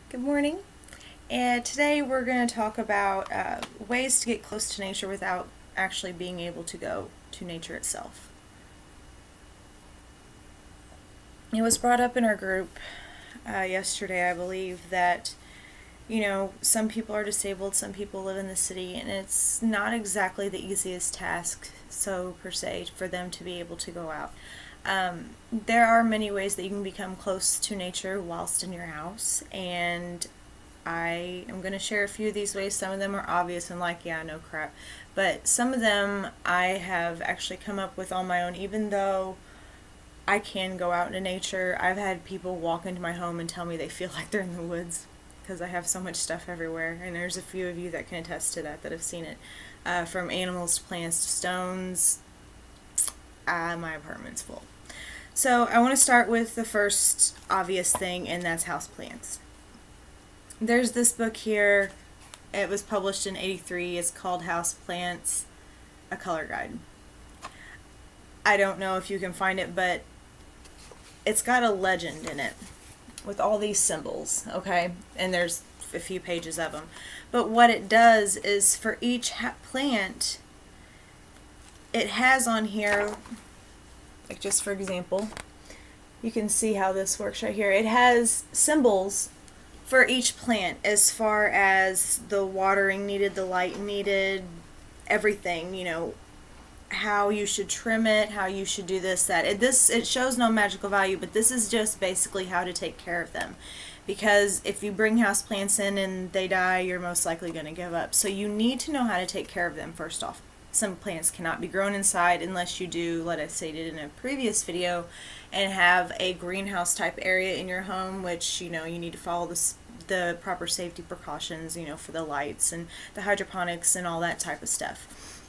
Good morning. And today we're going to talk about ways to get close to nature without actually being able to go to nature itself. It was brought up in our group yesterday, I believe, that some people are disabled, some people live in the city, and it's not exactly the easiest task, so per se, for them to be able to go out. There are many ways that you can become close to nature whilst in your house, and I am going to share a few of these ways. Some of them are obvious and like, yeah, no crap. But some of them I have actually come up with on my own, even though I can go out into nature. I've had people walk into my home and tell me they feel like they're in the woods because I have so much stuff everywhere. And there's a few of you that can attest to that have seen it. From animals to plants to stones, my apartment's full. So I want to start with the first obvious thing, and that's houseplants. There's this book here. It was published in '83. It's called Houseplants, A Color Guide. I don't know if you can find it, but it's got a legend in it with all these symbols, okay? And there's a few pages of them. But what it does is for each plant, it has on here, like just for example, you can see how this works right here. It has symbols for each plant as far as the watering needed, the light needed, everything, how you should trim it, how you should do this, that. It shows no magical value, but this is just basically how to take care of them. Because if you bring houseplants in and they die, you're most likely going to give up. So you need to know how to take care of them first off. Some plants cannot be grown inside unless you do, like I stated in a previous video, and have a greenhouse type area in your home, which, you need to follow the proper safety precautions, for the lights and the hydroponics and all that type of stuff.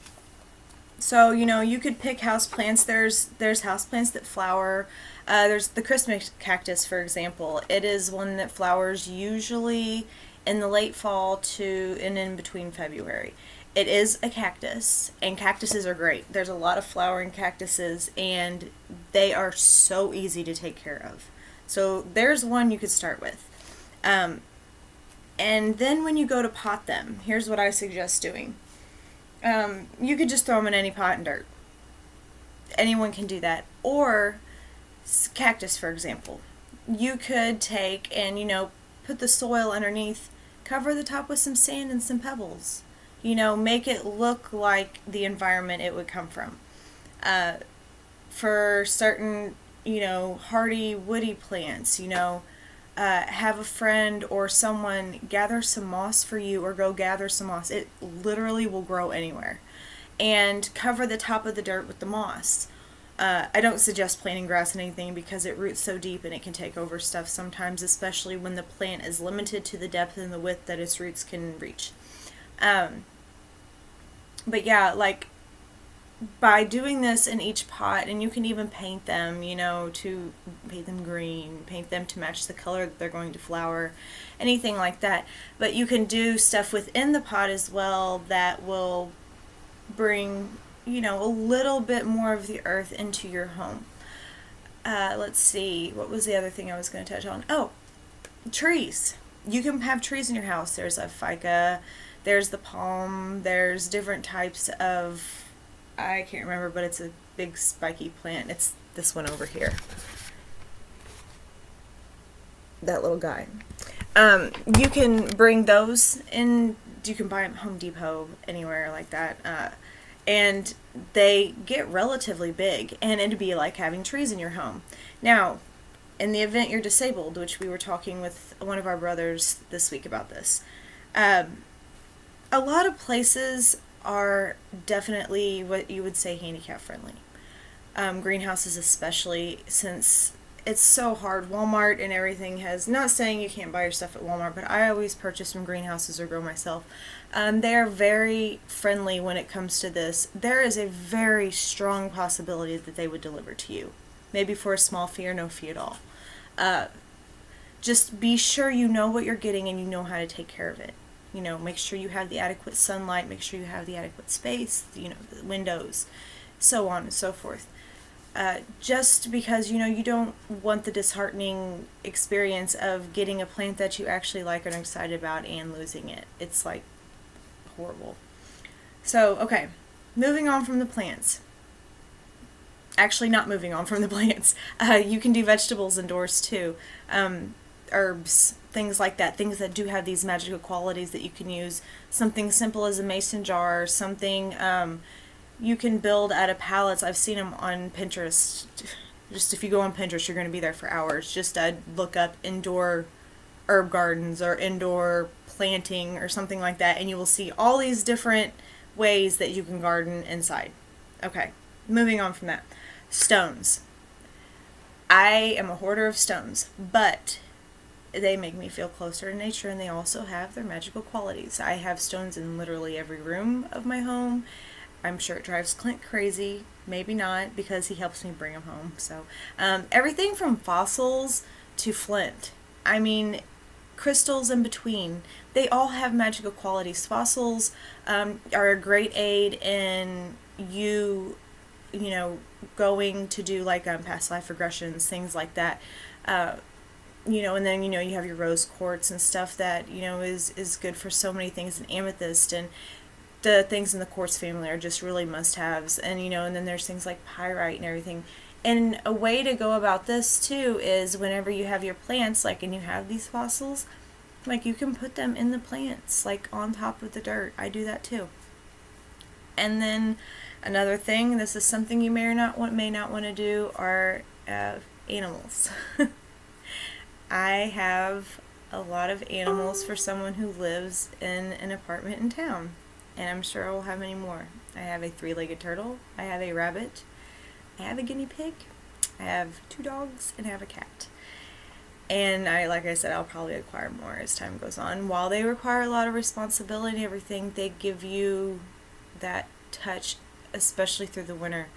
So, you could pick houseplants. There's houseplants that flower. There's the Christmas cactus, for example. It is one that flowers usually in the late fall to and in between February. It is a cactus, and cactuses are great. There's a lot of flowering cactuses, and they are so easy to take care of. So there's one you could start with. And then when you go to pot them, here's what I suggest doing. You could just throw them in any pot and dirt. Anyone can do that. Or cactus, for example. You could take and, put the soil underneath, cover the top with some sand and some pebbles. Make it look like the environment it would come from. For certain, hardy, woody plants, have a friend or someone gather some moss for you or go gather some moss. It literally will grow anywhere. And cover the top of the dirt with the moss. I don't suggest planting grass and anything because it roots so deep and it can take over stuff sometimes, especially when the plant is limited to the depth and the width that its roots can reach. But yeah, like by doing this in each pot, and you can even paint them, to paint them green, paint them to match the color that they're going to flower, anything like that. But you can do stuff within the pot as well that will bring, a little bit more of the earth into your home. Let's see, what was the other thing I was going to touch on? Oh, trees. You can have trees in your house. There's a ficus, there's the palm, there's different types of, I can't remember, but it's a big spiky plant. It's this one over here. That little guy. You can bring those in. You can buy them at Home Depot, anywhere like that. And they get relatively big, and it'd be like having trees in your home. Now, in the event you're disabled, which we were talking with one of our brothers this week about this, a lot of places are definitely what you would say handicap friendly. Greenhouses especially, since it's so hard. Walmart and everything has, not saying you can't buy your stuff at Walmart, but I always purchase from greenhouses or grow myself. They are very friendly when it comes to this. There is a very strong possibility that they would deliver to you. Maybe for a small fee or no fee at all. Just be sure you know what you're getting and you know how to take care of it. Make sure you have the adequate sunlight, make sure you have the adequate space, the windows, so on and so forth. just because, you don't want the disheartening experience of getting a plant that you actually like and are excited about and losing it. It's like horrible. So, okay, moving on from the plants. Actually, not moving on from the plants. You can do vegetables indoors too. Herbs, things like that, things that do have these magical qualities that you can use. Something simple as a mason jar, something you can build out of pallets. I've seen them on Pinterest. Just if you go on Pinterest, you're going to be there for hours. Just look up indoor herb gardens or indoor planting or something like that, and you will see all these different ways that you can garden inside. Okay, moving on from that. Stones. I am a hoarder of stones, but they make me feel closer to nature, and they also have their magical qualities. I have stones in literally every room of my home. I'm sure it drives Clint crazy. Maybe not, because he helps me bring them home. So everything from fossils to flint. I mean, crystals in between. They all have magical qualities. Fossils are a great aid in going to do like past life regressions, things like that. And then you have your rose quartz and stuff that is good for so many things, and amethyst, and the things in the quartz family are just really must-haves. And and then there's things like pyrite and everything. And a way to go about this too is whenever you have your plants, like, and you have these fossils, like, you can put them in the plants, like on top of the dirt. I do that too. And then another thing, this is something you may not want to do, are animals. I have a lot of animals for someone who lives in an apartment in town, and I'm sure I will have many more. I have a 3-legged turtle, I have a rabbit, I have a guinea pig, I have 2 dogs, and I have a cat. And like I said, I'll probably acquire more as time goes on. While they require a lot of responsibility and everything, they give you that touch, especially through the winter.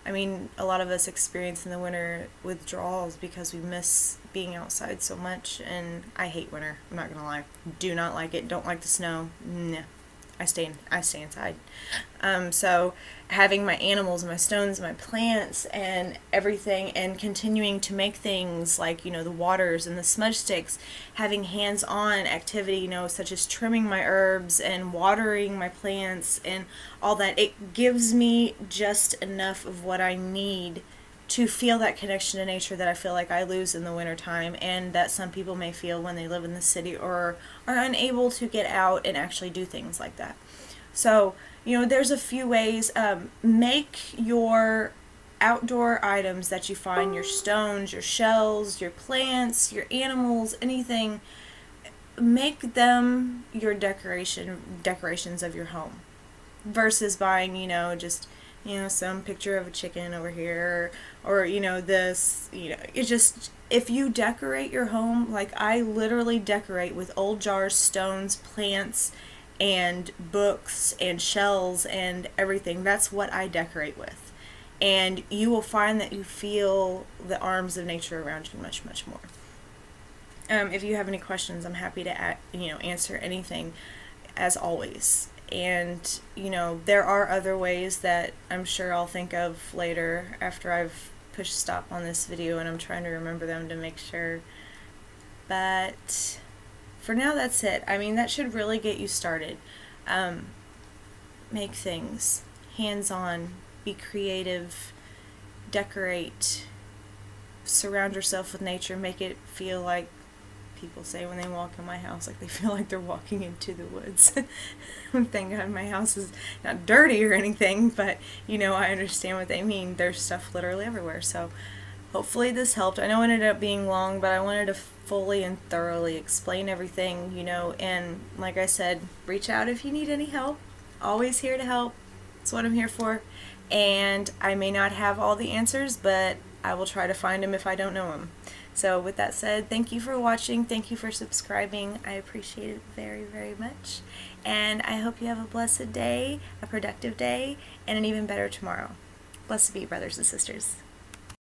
I mean, a lot of us experience in the winter withdrawals because we miss being outside so much, and I hate winter. I'm not gonna lie. Do not like it. Don't like the snow. Nah. I stay inside. So having my animals, my stones, my plants, and everything, and continuing to make things like the waters and the smudge sticks, having hands-on activity, such as trimming my herbs and watering my plants and all that, it gives me just enough of what I need to feel that connection to nature that I feel like I lose in the wintertime, and that some people may feel when they live in the city or are unable to get out and actually do things like that. So, there's a few ways. Make your outdoor items that you find, your stones, your shells, your plants, your animals, anything, make them your decorations of your home, versus buying, just some picture of a chicken over here, or this, it just, if you decorate your home, like I literally decorate with old jars, stones, plants, and books, and shells, and everything. That's what I decorate with. And you will find that you feel the arms of nature around you much, much more. If you have any questions, I'm happy to answer anything, as always. And there are other ways that I'm sure I'll think of later after I've pushed stop on this video, and I'm trying to remember them to make sure. But for now, that's it. I mean, that should really get you started. Make things hands-on, be creative, decorate, surround yourself with nature, make it feel like people say when they walk in my house, like they feel like they're walking into the woods. Thank God my house is not dirty or anything, but I understand what they mean. There's stuff literally everywhere. So hopefully this helped. I know it ended up being long, but I wanted to fully and thoroughly explain everything, and like I said, reach out if you need any help. Always here to help. That's what I'm here for. And I may not have all the answers, but I will try to find them if I don't know them. So with that said, thank you for watching. Thank you for subscribing. I appreciate it very, very much. And I hope you have a blessed day, a productive day, and an even better tomorrow. Blessed be, brothers and sisters.